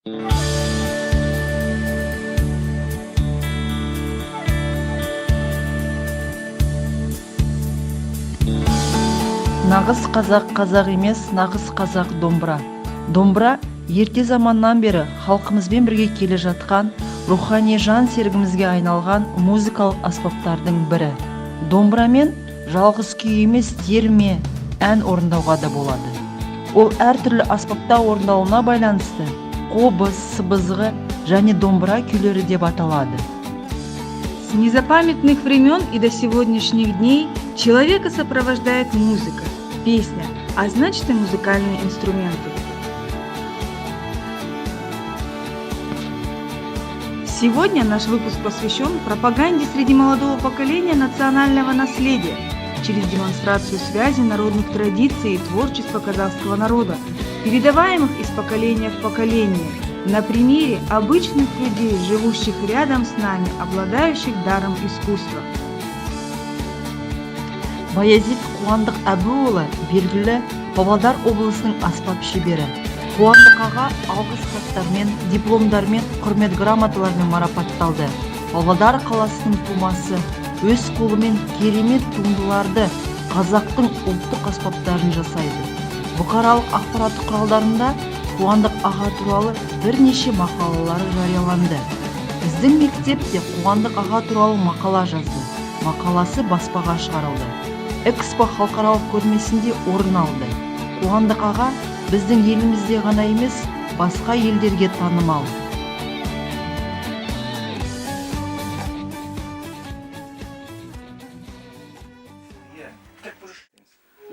Нағыз қазақ қазақ емес, нағыз қазақ домбыра. Домбыра ерте заманнан бері халқымызбен бірге келе жатқан, рухани жан серігімізге айналған музыкалық аспаптардың бірі. Домбырамен жалғыз күй емес, терме, ән орындауға да болады. Ол әртүрлі аспапта орындалуына байланысты қобыз, сыбызғы және домбыра күйлері деп аталады. С незапамятных времен и до сегодняшних дней человека сопровождает музыка, песня, а значит и музыкальные инструменты. Сегодня наш выпуск посвящен пропаганде среди молодого поколения национального наследия через демонстрацию связи народных традиций и творчества казахского народа, передаваемых из поколения в поколение, на примере обычных людей, живущих рядом с нами, обладающих даром искусства. Баязит Қуандық Әбуұлы белгілі Павлодар облысының аспап шебері. Қуандық аға алғыс хаттармен, дипломдармен, құрмет грамоталармен марапатталды. Павлодар қаласының тумасы өз қолымен керемет туындыларды, қазақтың ұлттық аспаптарын жасайды. Бұқаралық ақпарат құралдарында Қуандық аға туралы бірнеше мақалалары жарияланды. Біздің мектепте Қуандық аға туралы мақала жазды. Мақаласы баспаға шығарылды. Экспо халықаралық көрмесінде орын алды. Қуандық аға біздің елімізде ғана емес, басқа елдерге танымал.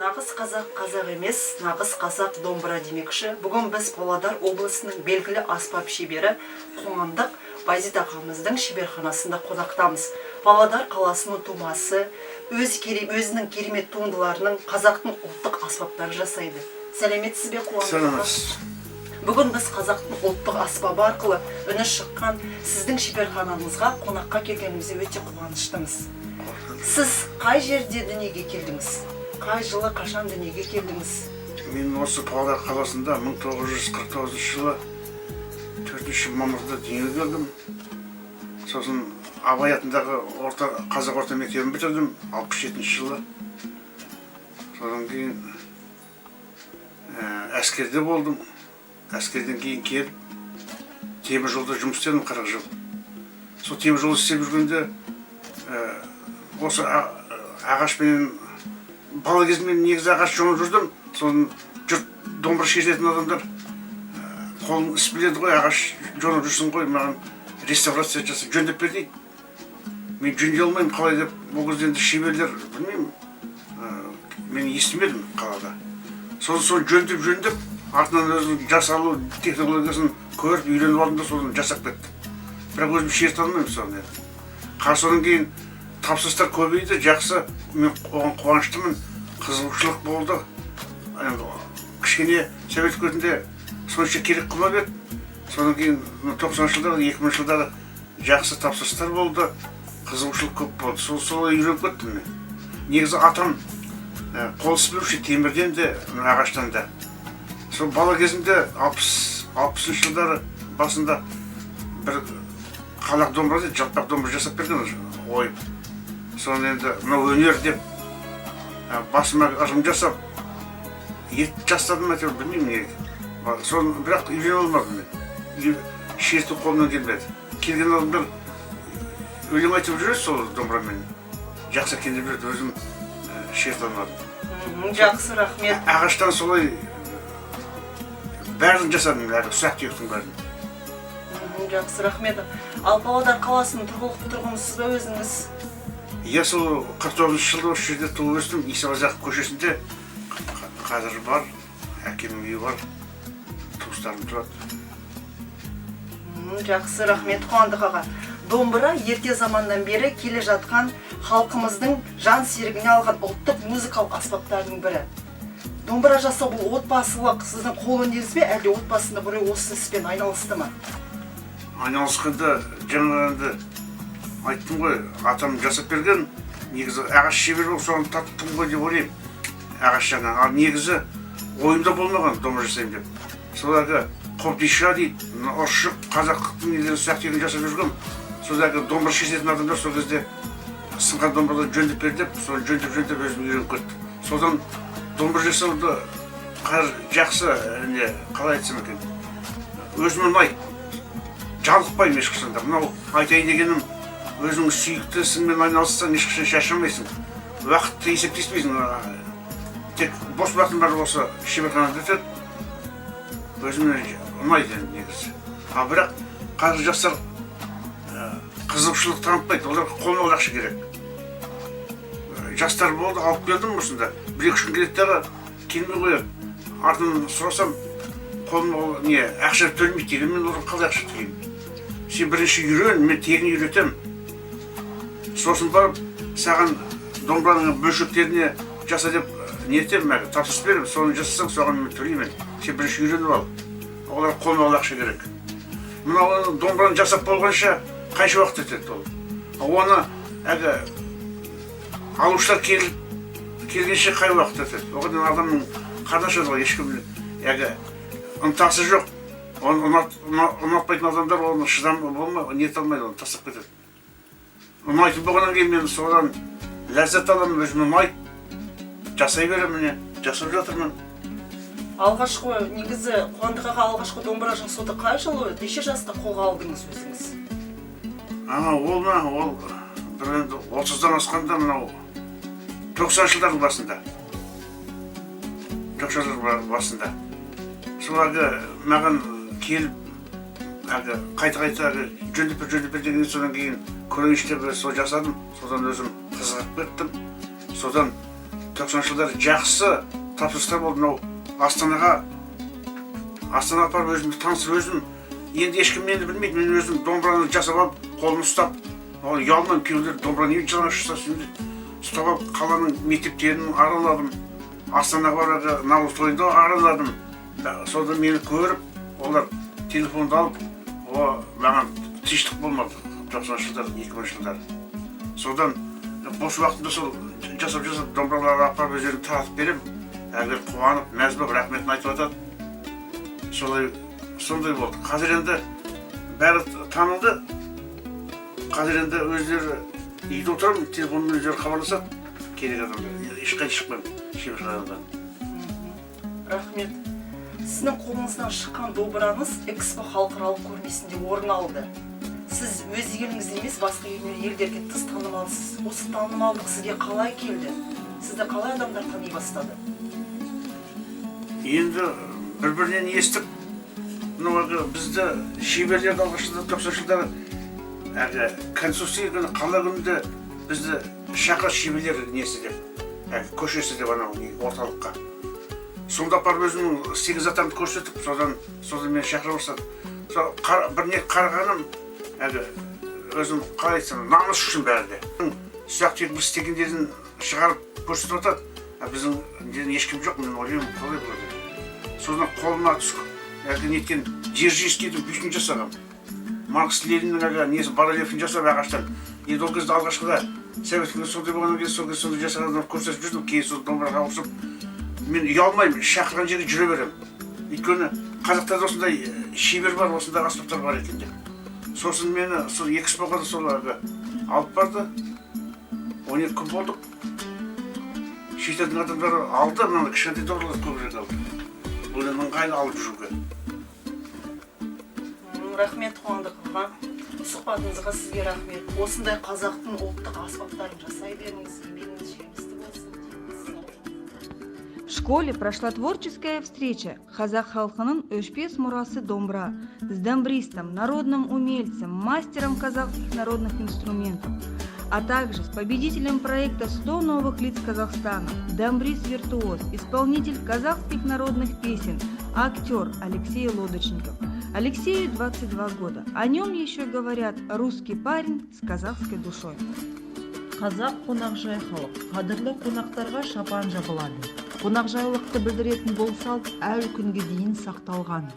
Нағыз қазақ қазақ емес, нағыз қазақ домбыра демекші. Бүгін біз Павлодар облысының белгілі аспап шебері Қуандық Баязит ағамыздың шеберханасында қонақтамыз. Павлодар қаласының тумасы өзінің керемет туындыларының қазақтың ұлттық аспаптары жасайды. Сәлеметсіз бе, Қуандық? Сәлеметсіз. Бүгін біз қазақтың ұлттық аспабы арқылы үні шыққан сіздің шеберханаңызға қонаққа келгенімізге өте қуаныштымыз. Сіз қай жерде дүниеге келдіңіз? Қай жылы, қашан дүниеге келдіңіз? Мен осы Павлодар қаласында 1949 жылы 4 мамырда дүниеге келдім. Сосын Абай атындағы қазақ орта мектебін бітірдім 67 жылы. Содан кейін әскерде болдым. Әскерден кейін келіп темір жолда жұмыс істедім 40 жыл. Сол темір жолда істеп жүргенде осы ағашпенен бала кезімнен негізі ағаш жонып жүрдім. Сосын жұрт домбыра шертетін адамдар қолың іс біледі ғой, ағаш жонып жүрсің ғой, маған реставрация жасап жөндеп бер дейді. Мен жөндей алмаймын, қалай деп, бұл кезде енді шеберлер, білмеймін, мен естімедім қалада. Сосын жөндеп, артынан өзінің жасалу технологиясын көріп, үйреніп алдым да соны жасап кетті. Бірақ өзім шерте алмаймын соны. Содан кейін тапсырыстар көбейді, жақсы, мен оған қуаныштымын, қызығушылық болды. Кішкене совет өкіметінде сонша керек қылмап еді. Содан кейін 90 жылдары, 2000 жылдары жақсы тапсырыстар болды, қызығушылық көп болды. Солай үйреніп кеттім мен. Негізі атам қол іс білуші, темірден де, ағаштан да. Сол бала кезімде 60 жылдары басында бір қалақ домбыра дейді, жалпақ домбыра жасап берген ойып. Соны енді мынау өнер деп басыма ырым жасап, ет жастадым әйтеуір, білмеймін неге. Соны бірақ үйрене алмадым мен. Шерті қолымнан келмеді. Келген адамдар өлең айтып жүреді сол домбырамен. Жақсы екен деп жүреді, өзім шерте алмадым. Жақсы, рахмет. Ағаштан солай бәрін жасадым, ұсақ түйектің бәрін. Жақсы, рахмет. Ал Павлодар қаласының тұрғынысыз ба өзіңіз? Иә, сол 49 жылда осы жерде туып өстім, Иса Қазақ көшесінде. Қазір бар, әкемнің үйі бар, туыстарым тұрады. Жақсы, рахмет, Қуандық аға. Домбыра ерте заманнан бері келе жатқан халқымыздың жан серігіне алған ұлттық музыкалық аспаптардың бірі. Домбыра жасау бұл отбасылық сіздің қол өнеріңіз бе, әлде отбасында біреу осы іспен айналысты ма? Айналысқанда жаңағынды айттым ғой, атам жасап берген, негізі ағаш шебер болып соған таптым ғой деп ойлаймын. Ағаш жаңа, ал негізі ойымда болмаған домбыра жасаймын деп. Соларға қобдиша дейді, ұршық, қазақтың неден сияқты жасап жүргем. Содағы домбыра шешетін адамдар сол кезде сынған домбыраны жөндеп бер деп, соны жөндеп өзім үйреніп кетті. Содан домбыра жасауды қазір жақсы, қалай айтсам екен, өзіме ұнайды. Жалықпаймын ешқашанда. Мынау айтайын дегенім, өзің сүйікті ісіңмен айналыссаң ешқашан шаршамайсың. Уақытты есептеспейсің. Тек бос уақытым бар осы шеберханада өтеді. Өзіме ұнайды негізі. Бірақ қазір жастар қызығушылық танытпайды. Оларға қолма-қол ақша керек. Жастар болды, алып келдім осында. 1-2 күн келеді келмей қояды. Артынан сұрасам, қолма-қол ақша төлмейді деген, мен одан қалай ақша төлеймін? Сен бірінші үйрен, мен тегін үйретем. Сосын барып, саған домбыраның бөлшектеріне жаса деп ниетем, тапсырыс берем, соны жасасаң, соған мен төлеймін. Сен бірінші үйреніп ал. Олар қолма-қол ақша керек. Мынау домбыраны жасап болғанша қанша уақыт өтеді ол? Оны алушылар келгенше қай уақыт өтеді? Оған адамның қарнашады ғой, ешкім ынтасы жоқ. Оны ұнатпайтын адамдар оны шыдам болмай, ниет алмайды, оны тастап кетеді. Ұнайтын болғаннан кейін мен содан ләззат аламын, өзіме ұнайды. Жасай беремін, жасап жатырмын. Алғашқы, негізі Қуандық аға алғашқы домбыра жасауды қай жылы, неше жаста қолға алдыңыз өзіңіз? Ол бір енді 30-дан асқанда мынау 90 жылдардың басында. 90 жылдардың басында. Солағы маған келіп, қайта жөндеп деген содан кейін көрініште сол жасадым. Содан өзім қызығып кеттім. Содан 90 жылдар жақсы тапсырыстар болды. Мынау Астанаға апарып өзімді танысып өзім, енді ешкім мені білмейді, мен өзім домбыраны жасап алып, қолын ұстап, ұялман кейбіреулер домбыраны неге жалаңаш жасасын деп, ұстап алып қаланың мектептерін араладым, Астанаға барады наурыз тойында араладым. Содан мені көріп, олар телефонды алып, маған тыныштық болмады 90 жылдар, 2000 жылдар. Содан бос уақытымда сол жасап домбыраларды апарып өздерін таратып берем. Қуанып, мәз болып, рахметін айтып атады. Сондай болды. Қазір енді бәрі танылды. Қазір енді өздері үйде отырамын, телефонмен өздері хабарласады. Керек адамдар. Ешқайда шықпаймын шеберханадан. Рахмет. Сіздің қолыңыздан шыққан домбыраңыз Экспо халықаралық көрмесінде орын алды. Сіз өз еліңіз емес, басқа елдерге тыс танымалсыз. Осы танымалдық сізге қалай келді? Сізді қалай адамдар тани бастады? Енді бір-бірінен естіп, бізді шеберлерді алғашында 90 жылдары консульсия күні, қала күнінде бізді шақырады шеберлер несі деп, көшесі деп орталыққа. Сонда апарып өзімнің 8 атамды көрсетіп, содан мені шақыра бастады. Бір не қарағаным, өзім қалай айтсам, намыс үшін бәрі де. Сұрақ-түйек біз істегендерін шығарып көрсетіп атады. Біздің ешкім жоқ, мен ойлаймын, қалай болады. Содан қолыма түсіп, неткен Дзержинскийдің бюстін жасағам. Маркс Лениннің несі барельефін жасап ағаштан. Енді ол кезде алғашқыда Советтің сондай болғаннан кейін сол кезде сондай жасағандан көрсетіп жүрдім, кейін сол домбыраға ауысып. Мен ұялмаймын, шақырған жерге жүре берем. Өйткені қазақтарда осындай шебер бар, осындай аспаптар бар екен деп. Сосын мені сол Экспоға сол алып барды. 12 күн болдық. Шетелдің адамдары алды, мынаны кішкентай домбыраларды көбірек алды. Бұны ыңғайлы алып жүруге. Рахмет Қуандық аға. Сұхбатыңызға сізге рахмет. Осындай қазақтың ұлттық аспаптарын жасай беріңіз, еңбегіңіз жемісті болсын. В школе прошла творческая встреча қазақ халқының өшпес мұрасы домбыра с домбристом, народным умельцем, мастером казахских народных инструментов, а также с победителем проекта «100 новых лиц Казахстана», домбрист-виртуоз, исполнитель казахских народных песен, актер Алексей Лодочников. Алексею 22 года. О нем еще говорят «русский парень с казахской душой». Қазақ қонақжай халық, қадірлі қонақтарға шапан жабылады. Қонақжайлықты білдіретін бұл салт әлі күнге дейін сақталған.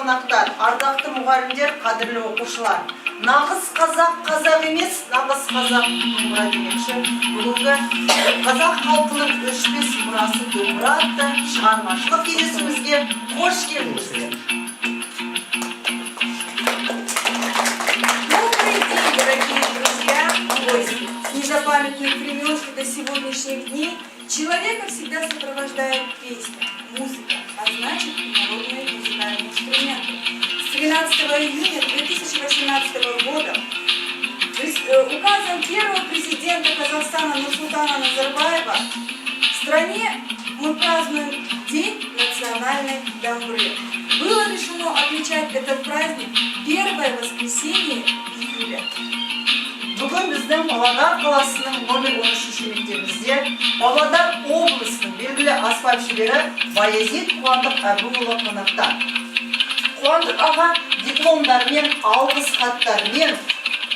қонақтар, ардақты мұғалімдер, қадірлі оқушылар. Нағыз қазақ емес, нағыз қазақ домбыра демекші. Бүгінгі қазақ халқының өшпес мұрасы домбыра атты шығармашылық кездесуімізге қош келдіңіздер. Добрый день, дорогие друзья, гости! С незапамятных времен и до сегодняшних дней человека всегда сопровождает песня, музыка, а значит и народные музыкальные инструменты. С 12 июня 2018 года указом первого президента Казахстана Нурсултана Назарбаева в стране мы празднуем День национальной домбры. Было решено отмечать этот праздник первое воскресенье июля. Бүгін біздің Павлодар қаласының номер 13 мектебімізде Павлодар облысының белгілі аспап шебері Баязит Қуандық Әбуұлы қонақта. Қуандық аға дипломдармен, алғыс хаттармен,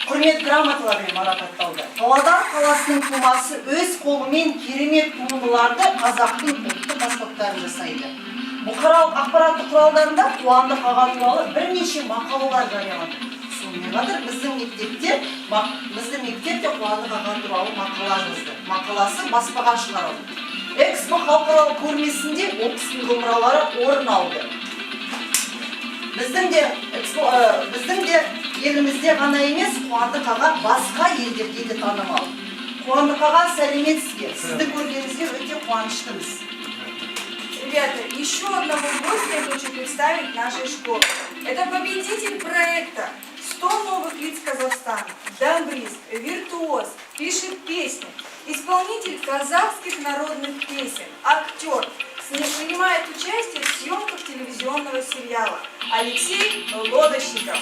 құрмет грамоталарымен марапатталды. Павлодар қаласының тумасы өз қолымен керемет туындыларды қазақтың ұлттық аспаптарын жасайды. Бұқаралық ақпараттық құралдарында Қуандық аға туралы бірнеше мақалалар жарияланды. Сонымен қатар біздің мектепте Қуандық аға туралы мақала жазды. Мақаласы баспаға шығарылды. Экспо халықаралық көрмесінде ол кісінің домбыралары орын алды. Біздің де елімізде ғана емес, Қуандық аға басқа елдерге де танымал. Қуандық аға сәлеметсізге, сізді көргеніңізге өте қуаныштымыз. Ребята, еще одного гостя я хочу представить нашей школе. Это победитель проекта «100 новых лиц Казахстана», домбрист, виртуоз, пишет песни, исполнитель казахских народных песен, актер, принимает участие в съемках телевизионного сериала Алексей Лодочников.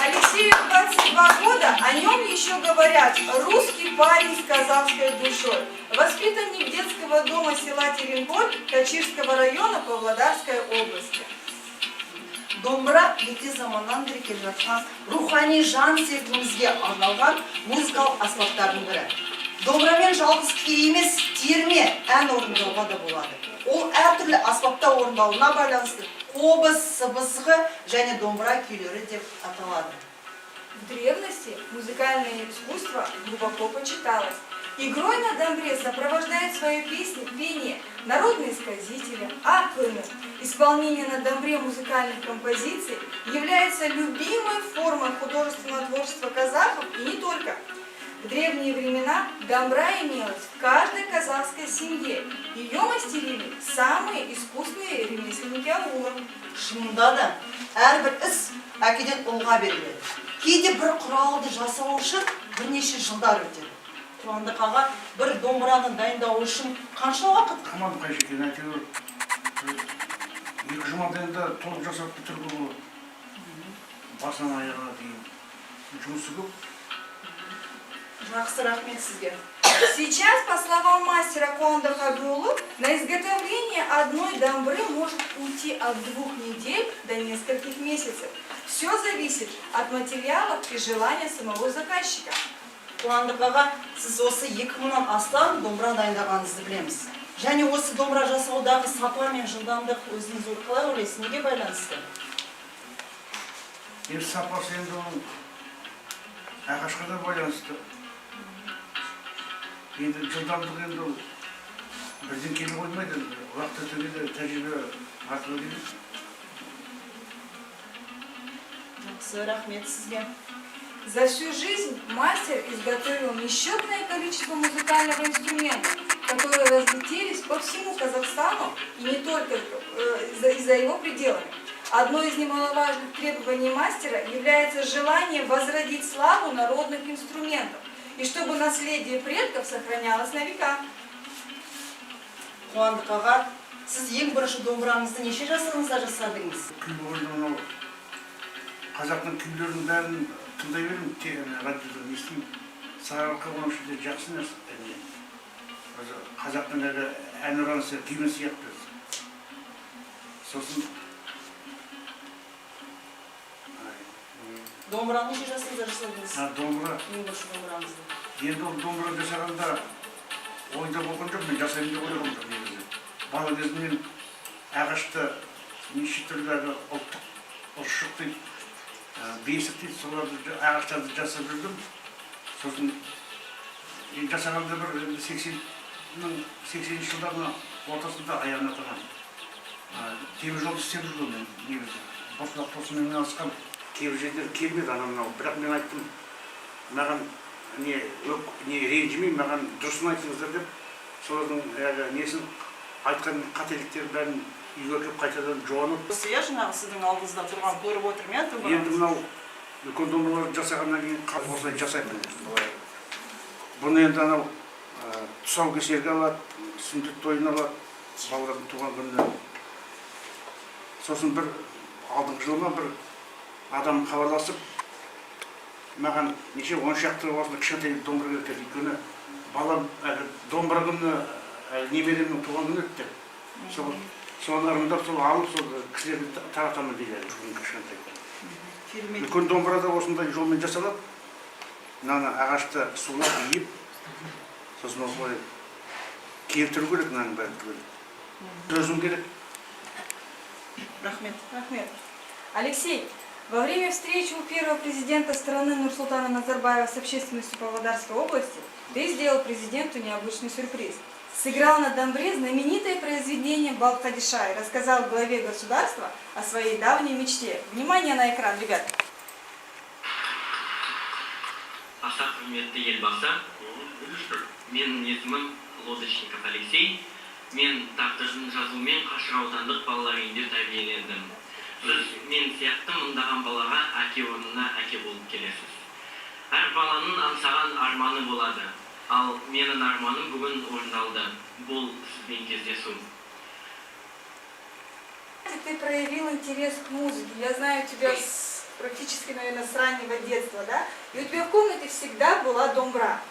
Алексею 22 года, о нем еще говорят: русский парень с казахской душой, воспитанник детского дома села Теренколь Качирского района Павлодарской области. Домбыра ерте заманнан бері келе жатқан рухани жан серпілімізге арналған музыкалық аспаптардың бірі. Домбырамен жалғыз күй емес, терме, ән орындауға да болады. Ол әртүрлі аспапта орындалуына байланысты қобыз, сыбызғы және домбыра күйлері деп аталады. В древности музыкальное искусство глубоко почиталось. Игрой на домбре сопровождает свою песню пение народные сказители, аккорды. Исполнение на домбре музыкальных композиций является любимой формой художественного творчества казахов и не только. В древние времена домбра имелась в каждой казахской семье. Ее мастерили самые искусные ремесленники аула. Шынында да, әрбір іс әкеден ұлға беріледі. Кейде бір құралды жасау үшін бірнеше жылдар өтеді. Қуандық аға бір домбыраны дайындау үшін қанша уақыт? Қаман қайшы екен, әйтеуір 2 жұмада енді толық жасап бітіруге басынан аяғына дейін жұмысы көп. Жақсы, рахмет сізге. Сейчас, по словам мастера Қуандық Әбуұлы, на изготовление одной домбры может уйти от 2 недель до нескольких месяцев. Все зависит от материалов и желания самого заказчика. Қуандық аға, сіз осы 2000-нан астам домбыра дайындағаныңызды білеміз. Және осы домбыра жасаудағы сапа мен жылдамдық өзіңіз қалай ойлайсыз, неге байланысты? Енді сапасы енді оның ағашқа да байланысты. Енді жылдамдық енді бірден келе қоймайды, уақыт өте келе тәжірибе артылы келеді. Жақсы, рахмет сізге. За всю жизнь мастер изготовил несчетное количество музыкального инструмента, которые разлетелись по всему Казахстану и не только за его пределами. Одно из немаловажных требований мастера является желание возродить славу народных инструментов и чтобы наследие предков сохранялось на века. Қуандық аға, сіз ең бірінші домбыраңызды неше жасыңызда жасадыңыз? Қазақтың күйлерінің бәрін тыңдай беремін, радиодан естимін. Сарыарқа оның ішінде жақсы нәрсе. Қазақтың әлі әнұранысы гимн сияқты. Сосын Домбыраны неше жасыңызда жасадыңыз? Домбыра. Ең бірінші домбыраңызды. Енді ол домбыра жасағанда ойда болған жоқ, мен жасаймын деп ойлаған жоқ негізі. Бала кезімнен ағашты неше түрлі ұлттық ұршық дейді, бесік дейді, соларды ағаштарды жасап жүрдім. Сосын жасағанда бір 80-інші жылдардың ортасында аяғына тұрған. Темір жолды істеп жүрдім мен негізі. Босылақ тосымен айналысқан кейбір жерлер келмеді анау. Бірақ мен айттым, маған ренжімей, маған дұрысын айтыңыздар деп, солардың несін айтқан қателіктерін бәрін үйге келіп қайтадан жуанып. Иә, жаңағы сіздің алдыңызда тұрған көріп отырмын, иә, домбыра. Енді мынау үлкен домбыраларды жасағаннан кейін осылай жасаймын. Бұны енді анау тұсаукесерге алады, сүндет тойына алады, балалардың туған күніне. Сосын бір алдыңғы жылыма бір адам хабарласып, маған неше 10 шақты осында кішкентай домбыра керек еді. Өйткені балам домбыра күні немеремнің туған күні өтті. Соны ырымдап сол алып, сол кісілерді таратамын дейді. Кішкентай. Үлкен домбыра да осындай жолмен жасалады. Мынаны ағашты сулап иіп, сосын осылай келтіру керек мынаның бәрін түгел. Төзім керек. Рахмет. Алексей, во время встречи у первого президента страны Нурсултана Назарбаева с общественностью Павлодарской области ты сделал президенту необычный сюрприз. Сыграл на домбре знаменитое произведение Балқадиша и рассказал главе государства о своей давней мечте. Внимание на экран, ребят. Аса құрметті елбасы, менің есімім Лодочников Алексей. Мен тағдырдың жазуымен Қашыр аудандық балалар үйінде тәрбиелендім. Сіз мен сияқты мыңдаған балаға әке орнына әке болып келесіз. Әр баланың аңсаған арманы болады, ал менің арманым бүгін орындалды. Бұл сізбен кездесу. Ты проявил интерес к музыке. Я знаю тебя практически, наверное, с раннего детства, да? И у тебя в комнате всегда была домбра.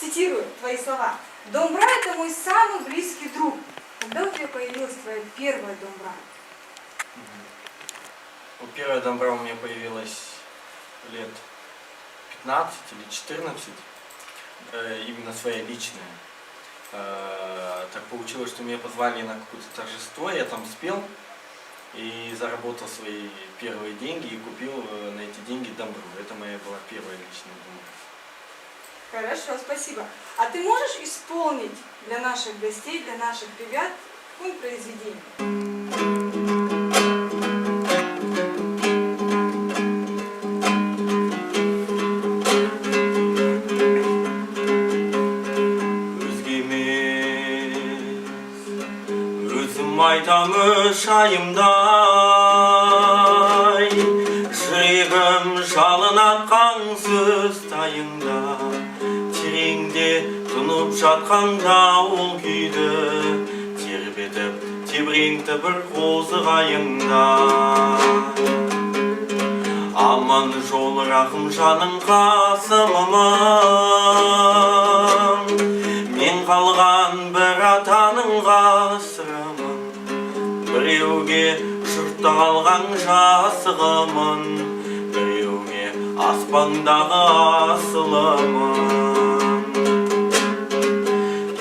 Цитирую твои слова. Домбра – это мой самый близкий друг. Когда у тебя появилась твоя первая домбра? Первая домбра у меня появилась лет 15 или 14, именно своя личная. Так получилось, что меня позвали на какое-то торжество, я там спел и заработал свои первые деньги и купил на эти деньги домбру. Это моя была первая личная домбра. Хорошо, спасибо. А ты можешь исполнить для наших гостей, для наших ребят какое-нибудь произведение? Айтамыз шайымдай, жүрегім жалынат қаңсыз тайыңда, тереңде тұнып жатқанда ол күйді, тербетіп, тебіреңді бір қозығайыңда. Аман жол рахым жаның қасымымын, мен қалған бір атаның ғасырымын. Біреуге жұртта қалған жасығымын, біреуге аспандағы асылымын.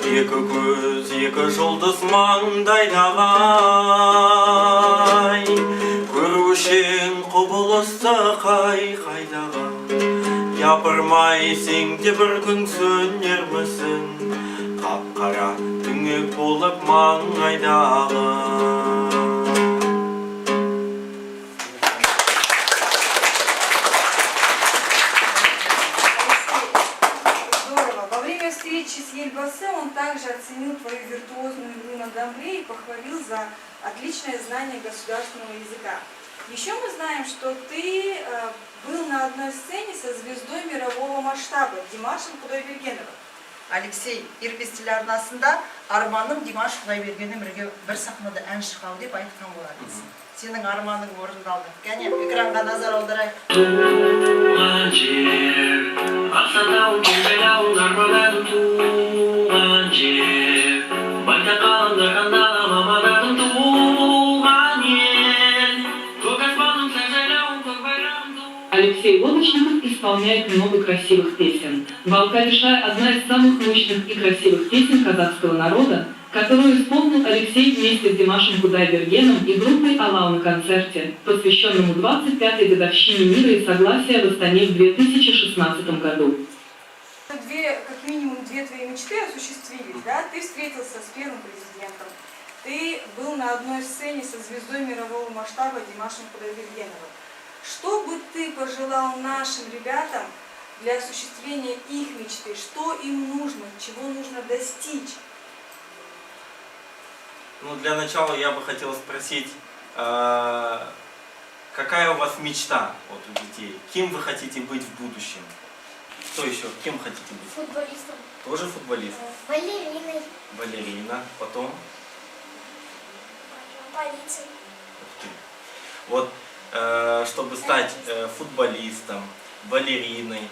Екі көз, екі жұлдыз маңдайдағай, көрушең құбылысты қай-қайдағы. Япырмай сен де бір күн сөнермісің, қап-қара түнек болып маңайдағы. С Ельбасе он также оценил твою виртуозную игру на домбре и похвалил за отличное знание государственного языка. Еще мы знаем, что ты был на одной сцене со звездой мирового масштаба Димашем Құдайбергеновым. Алексей, Ирбис телеарнасында арманым Димаш Құдайбергенім бір сахнада ән шығау деп айтқан болатынсың. Сенің арманың орындалды. Кәне, экранға назар аударайық. Туған жер, Ақсатау кемел ауылдардан туған жер, байтақ қалыңдағанда мамадардың туған ел, көк аспаным сәжәләу көк байрам. Алексей Лодочников исполняет много красивых песен. «Балқадиша» – одна из самых мощных и красивых песен казахского народа, которую исполнил Алексей вместе с Димашем Кудайбергеном и группой «Алау» на концерте, посвященному 25-й годовщине мира и согласия в Астане в 2016 году. Как минимум две твои мечты осуществились, да? Ты встретился с первым президентом, ты был на одной сцене со звездой мирового масштаба Димашем Кудайбергеновым. Что бы ты пожелал нашим ребятам для осуществления их мечты? Что им нужно, чего нужно достичь? Ну, для начала я бы хотел спросить, какая у вас мечта вот, у детей? Кем вы хотите быть в будущем? Что еще? Кем хотите быть? Футболистом. Тоже футболист? Балериной. Балерина. Потом? Полицией. Ух ты. Вот, чтобы стать футболистом, балериной,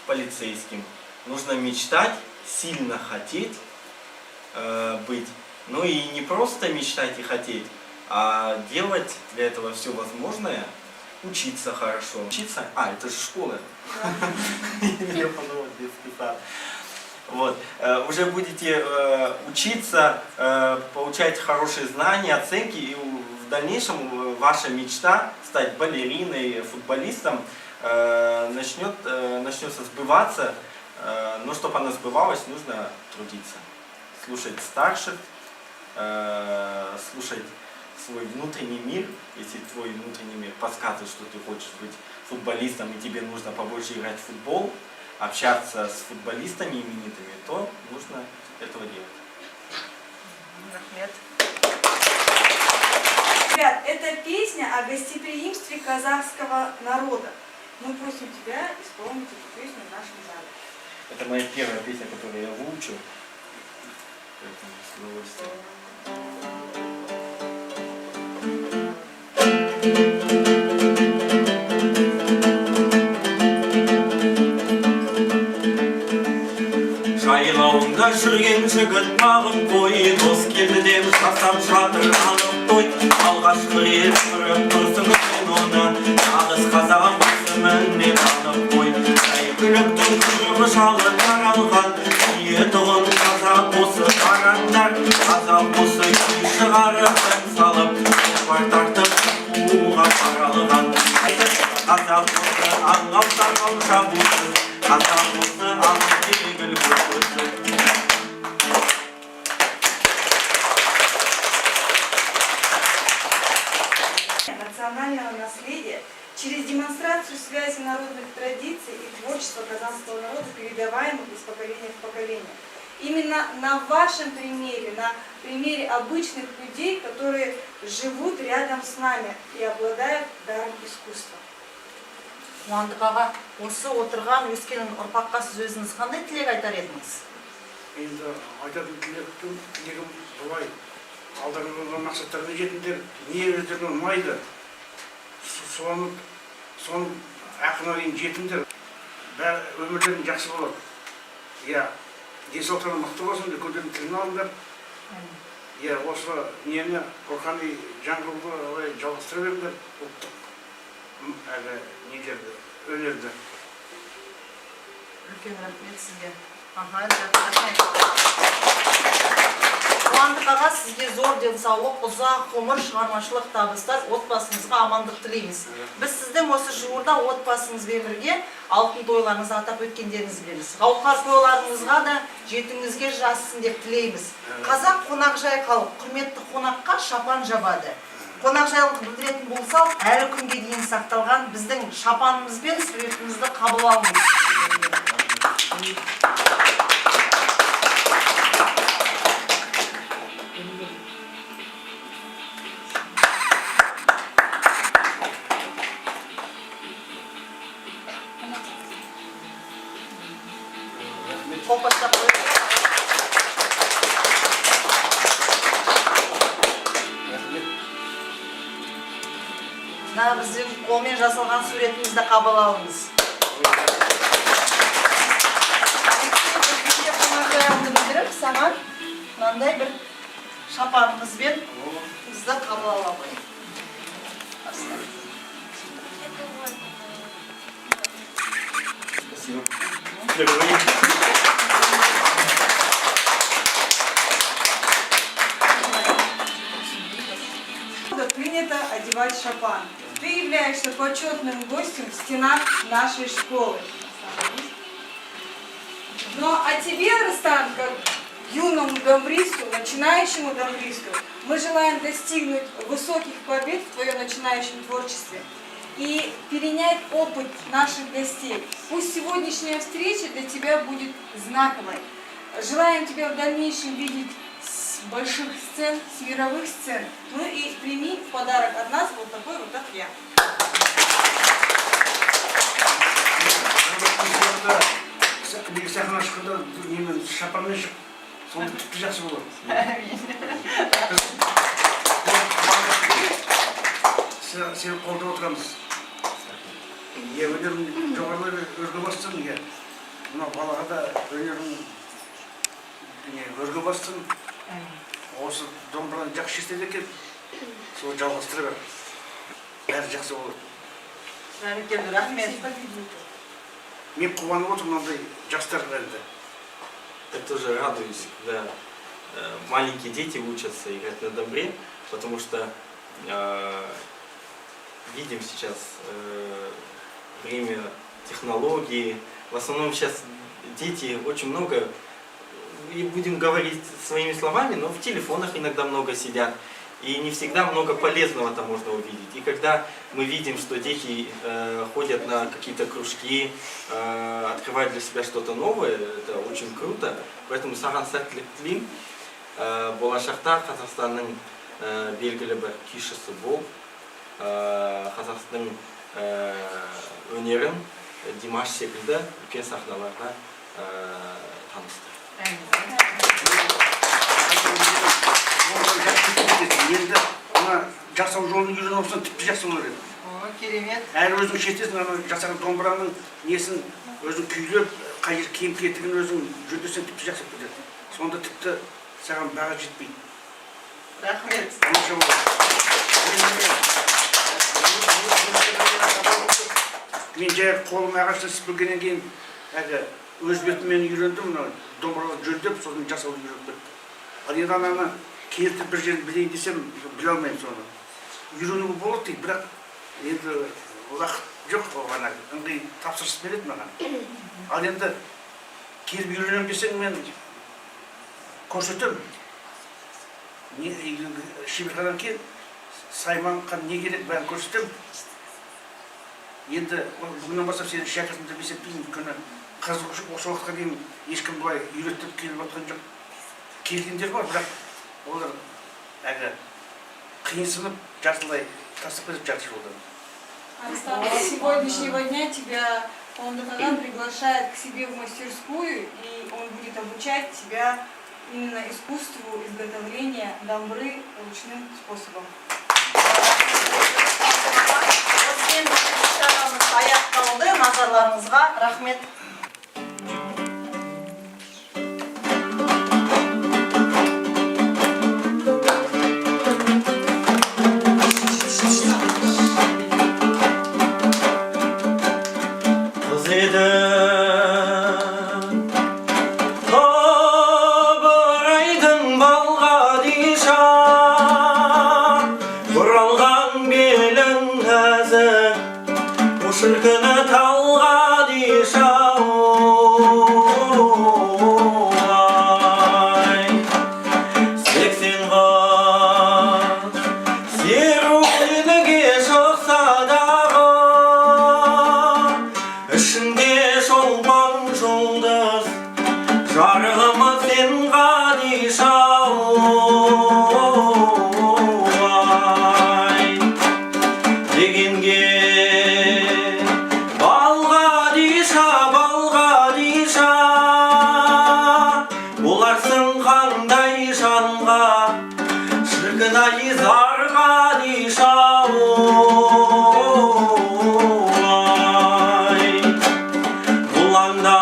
полицейским, нужно мечтать, сильно хотеть быть. Ну и не просто мечтать и хотеть, а делать для этого все возможное, учиться хорошо. Учиться? А, это же школа. Я подумал, детский сад. Вот. Уже будете учиться, получать хорошие знания, оценки, и в дальнейшем ваша мечта стать балериной, футболистом начнется сбываться, но чтобы она сбывалась, нужно трудиться. Слушать старших, слушать свой внутренний мир. Если твой внутренний мир подсказывает, что ты хочешь быть футболистом и тебе нужно побольше играть в футбол, общаться с футболистами именитыми, то нужно этого делать. Ребят, это песня о гостеприимстве казахского народа. Мы просим тебя исполнить эту песню в нашем зале. Это моя первая песня, которую я выучил. Поэтому с удовольствием. Жайлауында жүрген жігіт мағын қой, дос келді деп жасап жатыр анық той. Алғашқы рет көріп тұрсың сен оны, нағыз қазағым міне анық қой. Сәйгүліктің күрігі жалы таралған, етұғын қазақ осы қараңдар. Қазақ осы күй шығарып ән салып, бар тартып қуға паралған. Қазақ осы аңғап тарқау жабусыз, қазақ осы аңғап дегіл көрсіз. Национального наследия через демонстрацию связи народных традиций и творчества казахского народа, передаваемых из поколения в поколение. Именно на вашем примере, на примере обычных людей, которые живут рядом с нами и обладают даром искусства. Қуандық аға, осы отырған өскенін ұрпаққа сіз өзіңіз қандай тілек айтар едіңіз? Енді айтатын тілегім былай. Алдағы қойған мақсаттарына жетіңдер, не өздеріне ұнайды, соның ақына дейін жетіңдер. Өмірлерің жақсы болады. Иә, денсаулықтарың мықты болсын деп көтерін тілін алыңдар. Иә, осы нені рухани жаңғыруды жалғастыра беріңдер. Ұлттық әлі нелерді, өнерді. Үлкен рахмет сізге. Қуандық аға, сізге зор денсаулық, ұзақ ғұмыр, шығармашылық табыстар, отбасыңызға амандық тілейміз. Біз сіздің осы жуырда отбасыңызбен бірге алтын тойларыңызды атап өткендеріңізді білеміз. Қауқар тойларыңызға да жетіңізге жассын деп тілейміз. Қазақ қонақжай халық, құрметті қонаққа шапан жабады. Қонақжайлықты білдіретін бұл салт әлі күнге дейін сақталған. Біздің шапанымызбен суретіңізді қабыл алыңыз. Қолпаштап қойып. Мына біздің қолмен жасалған суретімізді қабыл алыңыз. Бізде қонақжайлықты білдіріп, саған мынандай бір шапанымызбен бізді қабыл ала қойып. Спасибо. Шопан. Ты являешься почетным гостем в стенах нашей школы. Ну а тебе, Рустам, как юному дамбристу, начинающему дамбристу, мы желаем достигнуть высоких побед в твоем начинающем творчестве и перенять опыт наших гостей. Пусть сегодняшняя встреча для тебя будет знаковой. Желаем тебя в дальнейшем видеть с больших сцен, с мировых сцен. Ну и прими в подарок от нас вот такой вот ответ. Неге сахнаға шыққанда немен шапанмен шығып, сонда тіпті жақсы болады. Сені қолдап отырамыз. Өнерің жоғарылай өрге бастың. Мына балаға да өнерің өрге бастың. Осы домбыраны жақсы шертеді екен. Сол жалғастыра бер. Бәрі жақсы болады. Рахмет. Мен қуанып отырмын мынандай жастарға енді. Я тоже радуюсь, когда маленькие дети учатся играть на домбре, потому что видим сейчас время технологий. В основном сейчас дети очень много, и будем говорить своими словами, но в телефонах иногда много сидят. И не всегда много полезного там можно увидеть. И когда мы видим, что дети ходят на какие-то кружки, открывают для себя что-то новое, это очень круто. Поэтому саған сәттілік тілеймін. Болашақта Қазақстанның белгілі бір күйшісі бол. Қазақстанның өнерін Димаш секілді үлкен сахналарға таныстыр. Енді мына жасау жолын үйреніп алсаң тіпті жақсы болар еді. Керемет. Әрі өзің шертесің, ана жасаған домбыраның несін өзің күйлеп, қай жер киім кетігін өзің жөндесең тіпті жақсы кетеді. Сонда тіпті саған баға жетпейді. Рахмет. Мен жай қолым ағаштан сыпыргеннен кейін өз бетіммен үйрендім, домбыраға жөндеп, сосын жасауды үйреніп кеттім. Ал енді ананы келтіп бір жерін білейін десем, біле алмаймын соны. Үйренуге болады дейді, бірақ енді уақыт жоқ оған, ыңғай тапсырыс береді маған. Ал енді келіп үйренем десең, мен көрсетем. Шеберханадан кейін Сайманға не керек бәрін көрсетем. Енді бүгіннен бастап сені шәкіртім деп есептеймін, өйткені қызығушылық осы уақытқа дейін ешкім бұлай үйретіп келіп жатқан жоқ. Келгендер бар, бірақ олар қиынсынып, жартылай тастап кетіп жарты жолдан. Арыстан, с сегодняшнего дня тебя Ондакаган приглашает к себе в мастерскую, и он будет обучать тебя именно искусству изготовления домбры ручным способом. Аяқталды, назарларыңызға рахмет. Шіркіні талға дишау ай 80 ғат серуіліге шықса дағы ішінде шолпан жұлдыз жарығымыз сен ғадишау ай дегенге қандай жанға шіркін-ай зарға дишау ай бұланда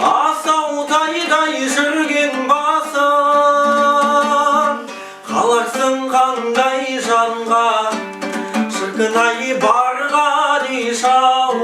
асау тайдай жүрген басы қаларсың қандай жанға шіркін-ай барға дишау